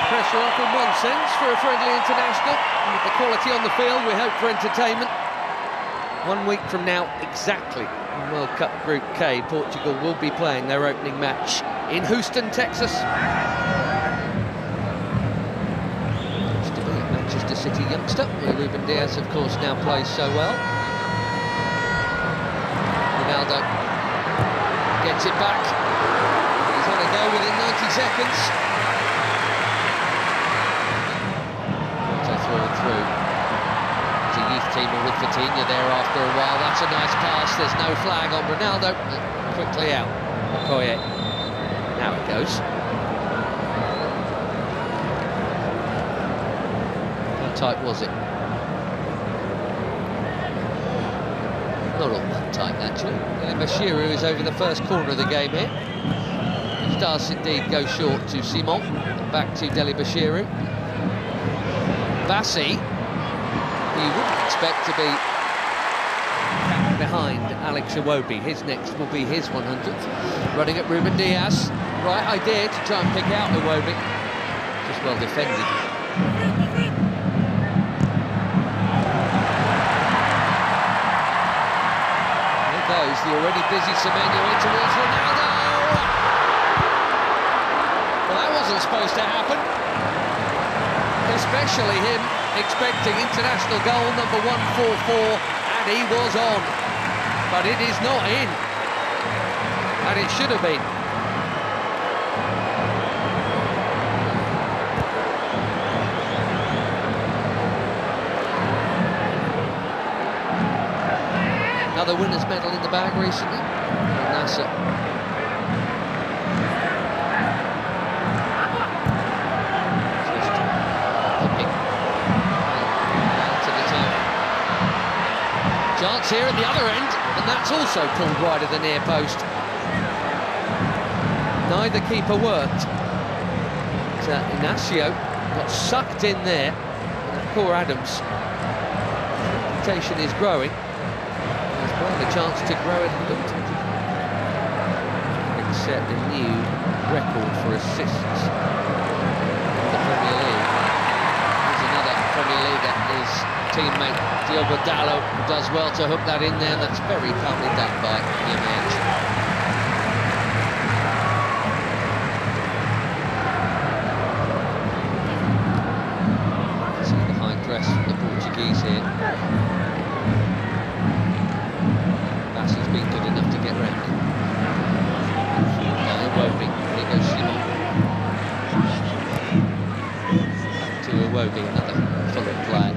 pressure off in one sense for a friendly international. And with the quality on the field, we hope for entertainment. 1 week from now, exactly, in World Cup Group K, Portugal will be playing their opening match in Houston, Texas. Used to be a Manchester City youngster, where Ruben Diaz, of course, now plays so well. Ronaldo gets it back. He's had a go within 90 seconds. Through and through. There's a youth teamer with Vitinha there after a while. That's a nice pass. There's no flag on Ronaldo. Quickly out. Okoye. Now it goes. How tight was it? Not all that tight, actually. Bashiru is over the first corner of the game here. It does indeed go short to Simon. Back to Deli Bashiru. Bassi, you wouldn't expect to be behind Alex Iwobi. His next will be his 100th. Running at Ruben Diaz. Right idea to try and pick out Iwobi. Just well defended. There goes the already busy Semenyo in towards Ronaldo. Well, that wasn't supposed to happen. Especially him expecting international goal number 144, and he was on. But it is not in. And it should have been. Another winner's medal in the bag recently. Nasser. Chance here at the other end, and that's also pulled wide of the near post. Neither keeper worked. Inacio got sucked in there. Poor Adams. Reputation is growing. He's got a chance to grow it a little. Set a new record for assists in the Premier League. There's another Premier League that is teammate Diogo Dalot does well to hook that in there. That's very calmly done by Magalhães. See the high press from the Portuguese here. Bassi's been good enough to get round it. Iwobi, here goes Simon. Back to Iwobi, another Fulham player.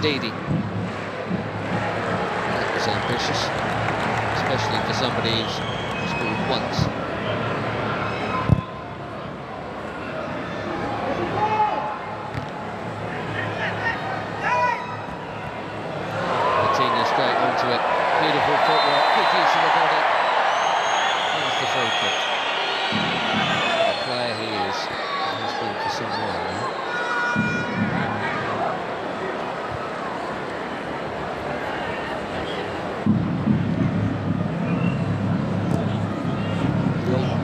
Didi. That was ambitious, especially for somebody who's scored once. Vitinha straight onto it. Beautiful footwork, good use of the body. There's the free kick. The player he is, he's been for some while now.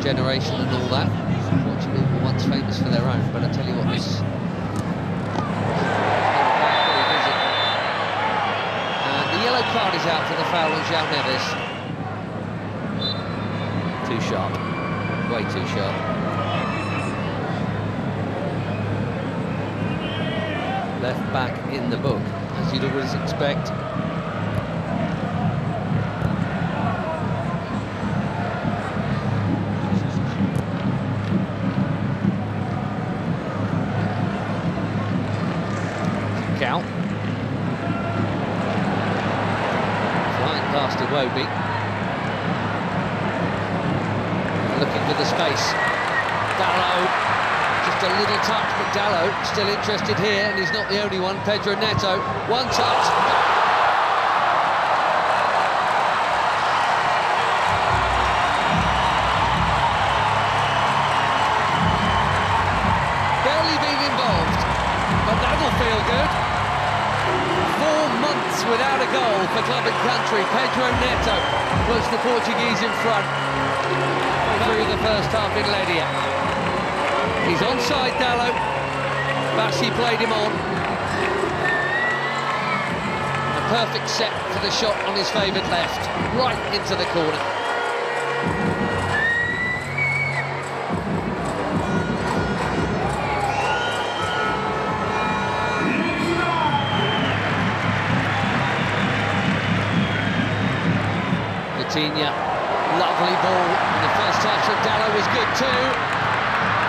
Generation and all that. Portugal were once famous for their own, but I tell you what, this and the yellow card is out for the foul on João Neves. Too sharp, way too sharp. Left back in the book, as you'd always expect. Cow. Flying past Iwobi. Looking for the space. Dalot. Just a little touch, but Dalot still interested here, and he's not the only one. Pedro Neto. One touch. Barely been involved, but that'll feel good. 4 months without a goal for club and country. Pedro Neto puts the Portuguese in front through the first half in Leiria. He's onside, Dallo. Bassi played him on. A perfect set for the shot on his favoured left, right into the corner. Lovely ball in the first touch from Dallo was good too.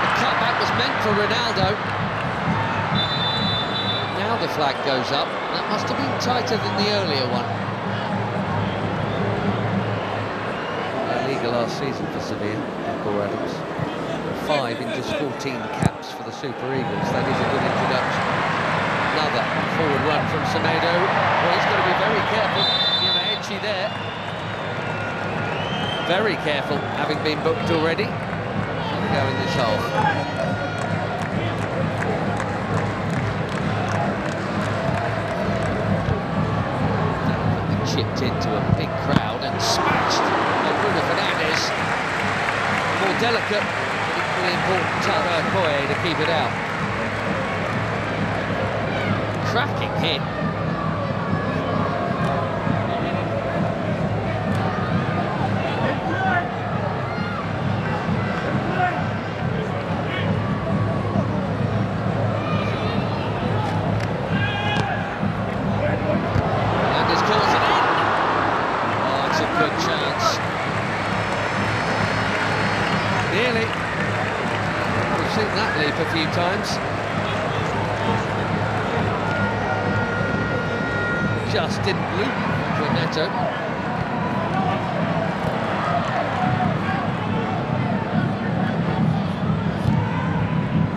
The cutback was meant for Ronaldo. Now the flag goes up. That must have been tighter than the earlier one. Liga last season for Sevilla, Michael Adams. 5 in just 14 caps for the Super Eagles. That is a good introduction. Another forward run from Semedo. Well, he's got to be very careful. Edgy there. Very careful, having been booked already. Here we go in this half. Chipped into a big crowd and smashed by Bruno Fernandes. More delicate, but equally important Taro Koye to keep it out. Cracking hit. That leap a few times. Just didn't loop Pedro Neto.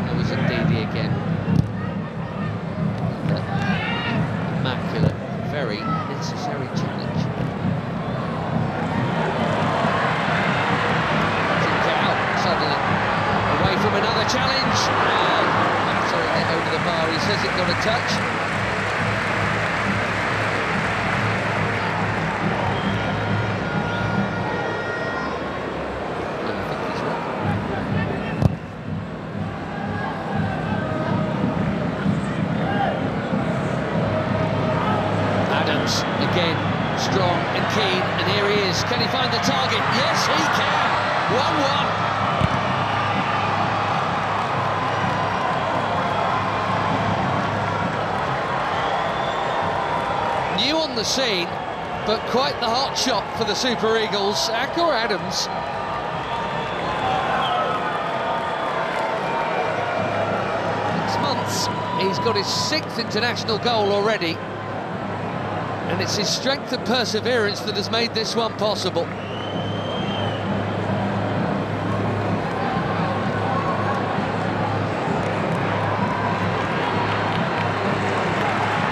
There was Ndidi again. Immaculate, very necessary challenge. Suddenly. Away from another challenge. Sorry, over the bar. He says it got a touch. No, I think he's right. Adams again, strong and keen, and here he is. Can he find the target? Yes, he can. 1-1. New on the scene, but quite the hot shot for the Super Eagles. Akor Adams. Months, he's got his 6th international goal already, and it's his strength and perseverance that has made this one possible.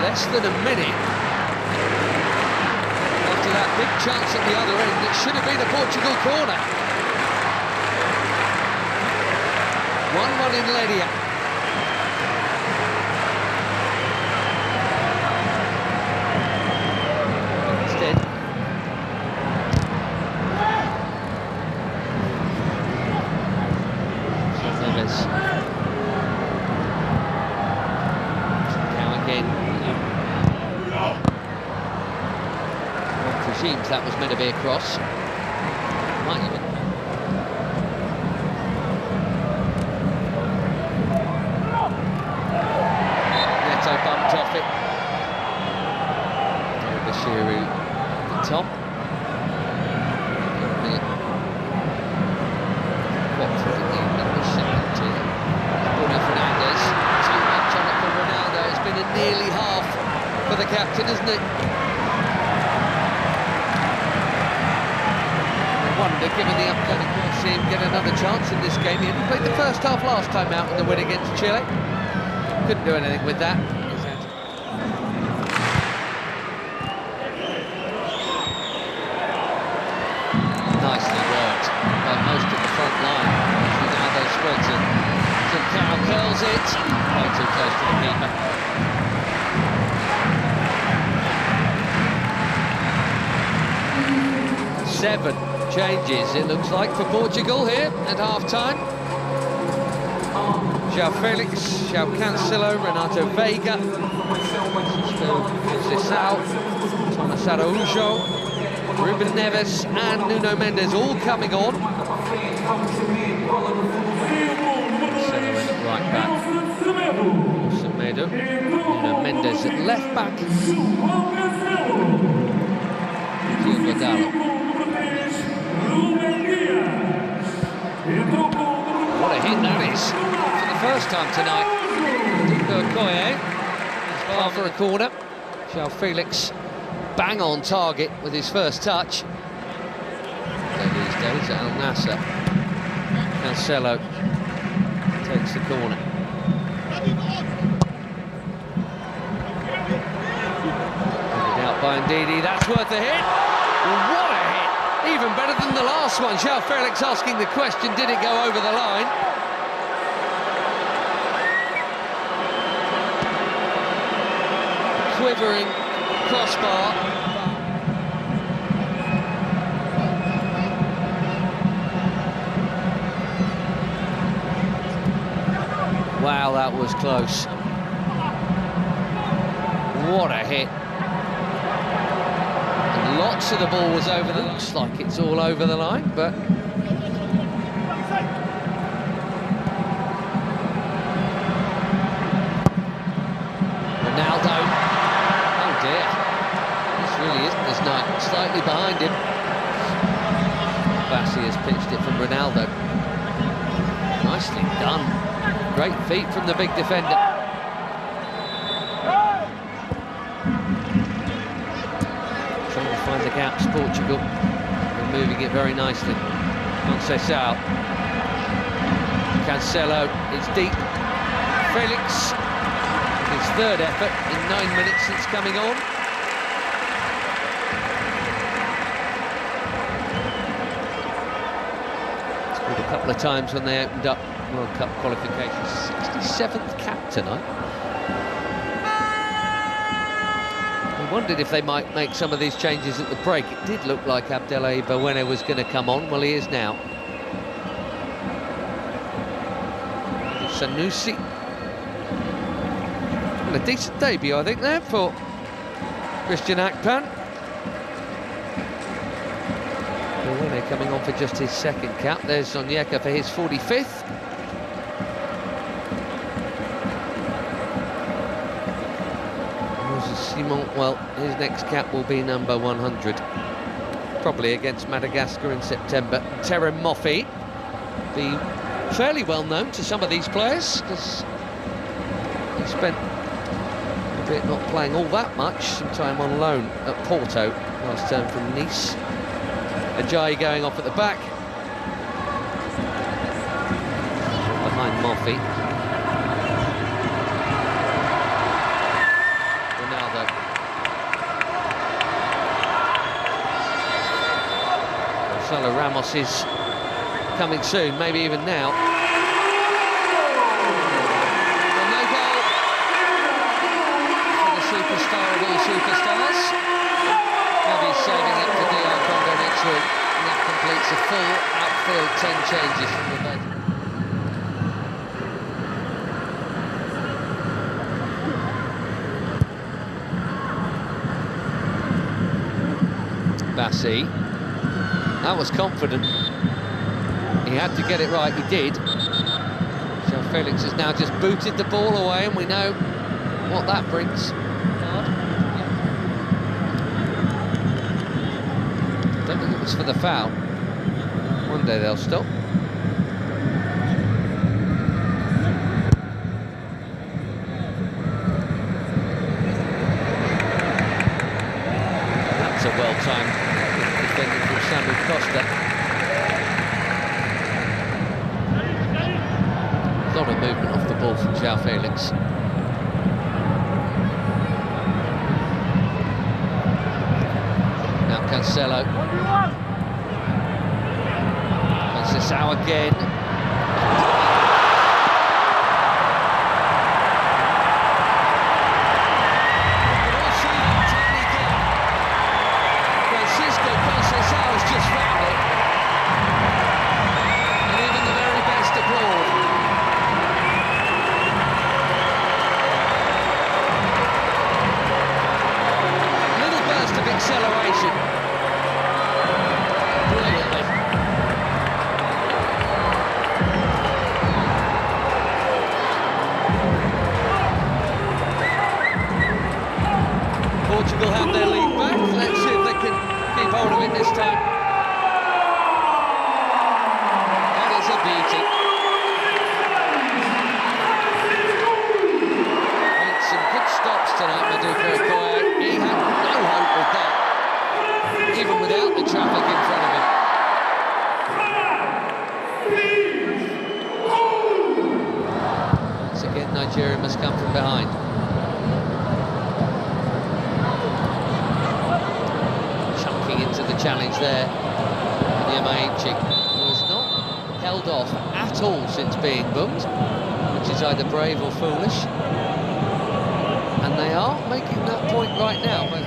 Less than a minute after that big chance at the other end, it should have been a Portugal corner. 1-1 in Leiria. Instead, Neves. Now again. Presumes that was meant to be a cross. Might even. Neto bumped off it. Bashiru at the top. Watford in the second tier. Bruno Fernandes. Too much on it for Ronaldo. It's been a nearly half for the captain, isn't it? Wonder, given the upcoming, we'll see him get another chance in this game. He played the first half last time out in the win against Chile. Couldn't do anything with that. Nicely worked by most of the front line. Ronaldo spreads it. Carroll curls it. Way too close to the keeper. Seven changes, it looks like, for Portugal here at half-time. João Felix, João Cancelo, Renato Veiga, Francisco Conceição, Thomas Araújo, Ruben Neves and Nuno Mendes all coming on. Semedo at right back, Semedo, Nuno Mendes at left back, Diogo Dalot. What a hit that is, for the first time tonight. Okoye is far for a corner. João Felix bang on target with his first touch. These days at Al Nassr. Cancelo takes the corner. Headed out by Ndidi, that's worth a hit. What a hit! Even better than the last one. João Felix asking the question, did it go over the line? Quivering crossbar. Wow, that was close. What a hit. And lots of the ball was over the... Looks like it's all over the line, but... Ronaldo. Oh dear. This really isn't his night. Slightly behind him. Bassi has pitched it from Ronaldo. Nicely done. Great feet from the big defender. Trying to find the gaps, Portugal. And moving it very nicely. Conceição. Cancelo, it's deep. Felix, his third effort in 9 minutes since coming on. Scored a couple of times when they opened up World Cup qualifications. 67th cap tonight. We wondered if they might make some of these changes at the break. It did look like Abdelai Bawene was going to come on. Well, he is now. Sanusi. Well, a decent debut, I think, there for Christian Akpan. Bawene coming on for just his second cap. There's Onyeka for his 45th. Simon, well, his next cap will be number 100, probably against Madagascar in September. Terem Moffi, be fairly well known to some of these players because he spent a bit not playing all that much, some time on loan at Porto last term from Nice. Ajayi going off at the back, behind Moffi. Gonzalo Ramos is coming soon, maybe even now. Well, no goal for the superstar of all superstars. Maybe he's saving it for DR Congo next week, and that completes a full outfield 10 changes from the bench. Bassi. That was confident. He had to get it right, he did. So Felix has now just booted the ball away, and we know what that brings. Don't think it was for the foul. One day they'll stop. That's a well-timed defending from Samu Costa. A lot of movement off the ball from João Felix. Now Cancelo. Conceição again. Francisco Conceição has just found it. And even the very best applaud. Nigeria must come from behind. Chunking into the challenge there. Nyamaichi was not held off at all since being booked, which is either brave or foolish. And they are making that point right now. But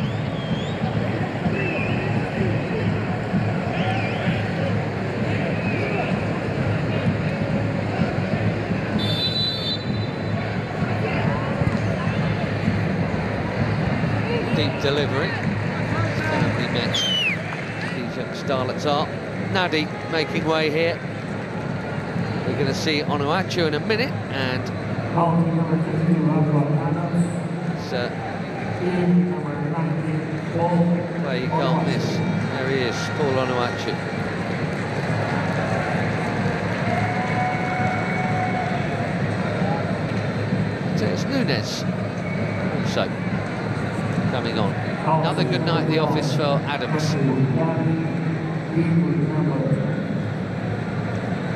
deep delivery. Firmly met. These young starlets are. Nadi making way here. We're going to see Onuachu in a minute, and play you can't miss. There he is, Paul Onuachu. It's Nunes also coming on. Another good night at the office for Adams.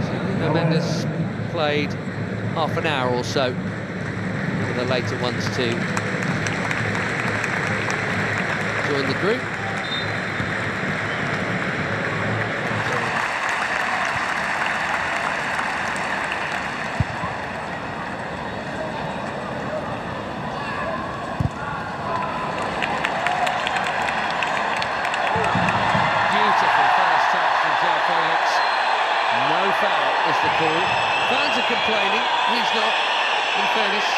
So Mendes played half an hour or so for the later ones to join the group. Is the call. Fans are complaining, he's not, in fairness.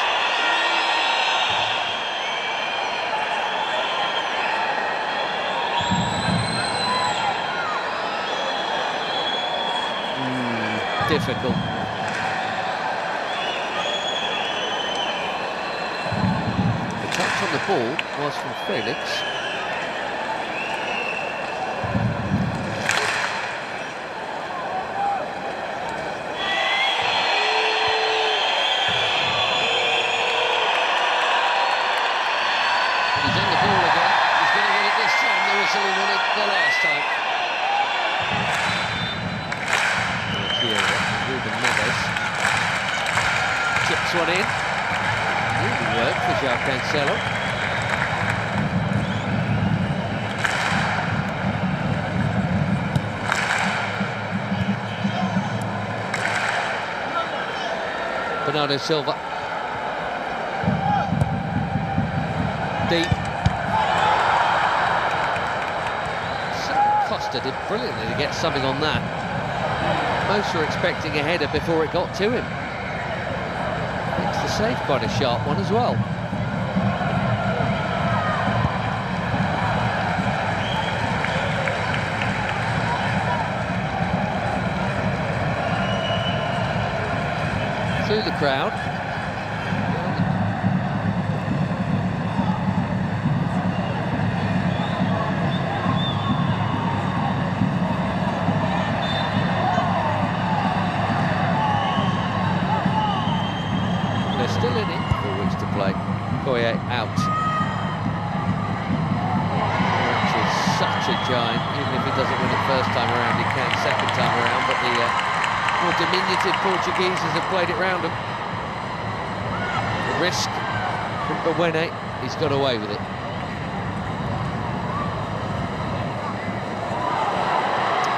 Difficult. The touch on the ball was from Felix. Chips one in. Really worked for João Cancelo. Bernardo Silva. Deep. Costa did brilliantly to get something on that. Most were expecting a header before it got to him. Makes the save quite a sharp one as well. Through the crowd. Still in it, 4 weeks to play. Koye out. Which is such a giant. Even if he doesn't win it first time around, he can second time around. But the more diminutive Portugueses have played it round him. The risk from Bawene, he's got away with it.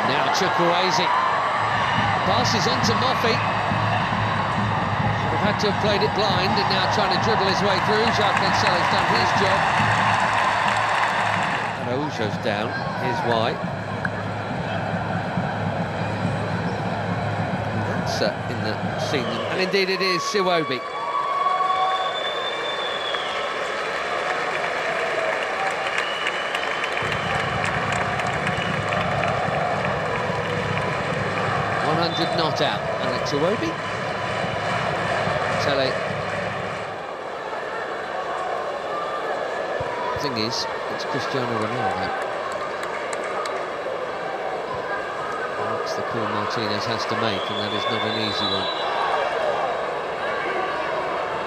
Now Chukwueze passes on to Moffey. Had to have played it blind and now trying to dribble his way through. João Cancelo's done his job. Araujo's down. Here's why. And that's in the scene. And indeed it is Siwobi. Not out. Alex Iwobi. Tele. Thing is, it's Cristiano Ronaldo. That's the call Martinez has to make, and that is not an easy one.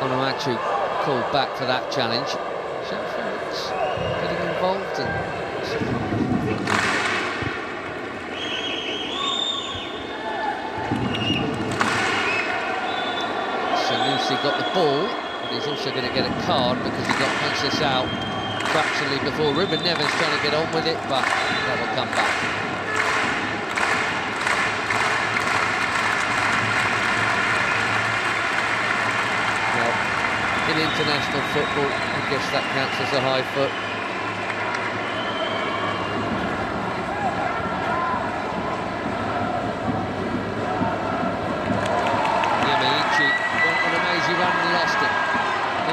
Onuachu called back for that challenge. João Felix getting involved and obviously got the ball, but he's also going to get a card because he got Conceição fractionally before. Ruben Neves trying to get on with it, but that will come back. Well, in international football, I guess that counts as a high foot.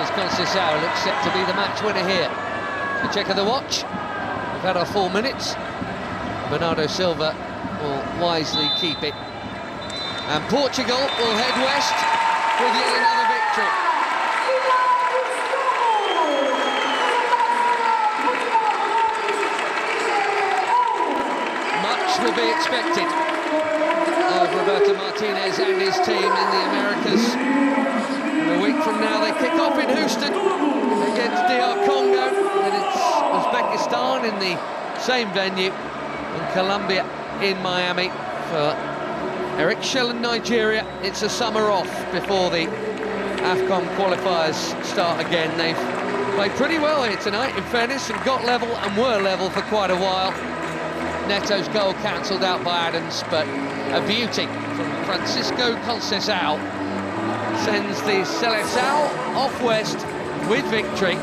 Conceição looks set to be the match winner here. A check of the watch. We've had our 4 minutes. Bernardo Silva will wisely keep it. And Portugal will head west with yet another victory. Much will be expected of Roberto Martinez and his team in the Americas. A week from now they kick off in Houston against DR Congo, and it's Uzbekistan in the same venue, and Colombia in Miami. For Eric Shell and Nigeria, it's a summer off before the AFCON qualifiers start again. They've played pretty well here tonight, in fairness, and got level and were level for quite a while. Neto's goal cancelled out by Adams, but a beauty from Francisco Conceição sends the Seleção off west with victory.